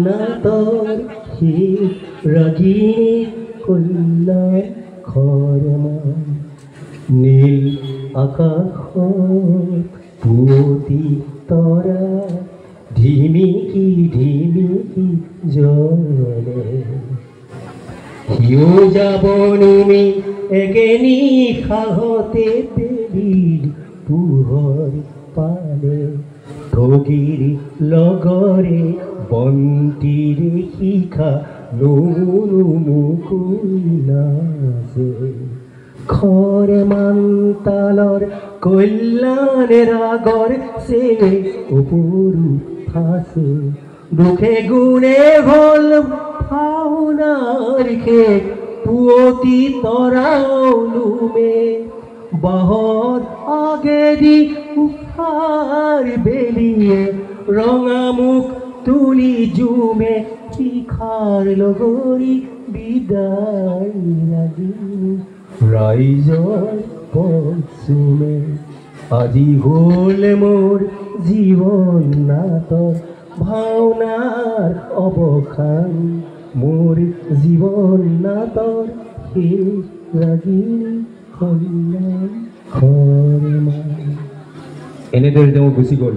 নাতৰ হে ৰাগিনী কল্যাণ খৰমান নীল আকাশত পুৱতি তৰা ধিমিকি ধিমিকি জ্বলে সিও যাব নুমি একে নিশাহতে দেৱীৰ পোহৰ পালে ঠগীৰ লগৰে বন্তিৰে শিখা নুমুকুই নাচে খৰমান তালৰ কল্যাণ ৰাগৰ চে ওপৰু ফাঁচে দুখে গুণে হ'ল ভাওনাৰ শেষ পুৱতি তৰাও নুমে বাহৰ আগেদি উষাৰ বেলিয়ে ৰঙা মুখ তুলি জুমে শিখাৰ লগৰী বিদায় লাগিল ৰাইজৰ পচুমে আজি হ'ল মোৰ জীৱন নাটৰ ভাওনাৰ অৱসান মোৰ জীৱন নাটৰ শেষ ৰাগিনী কল্যাণ খৰমান এনেদৰে তেওঁ গুচি গ'ল।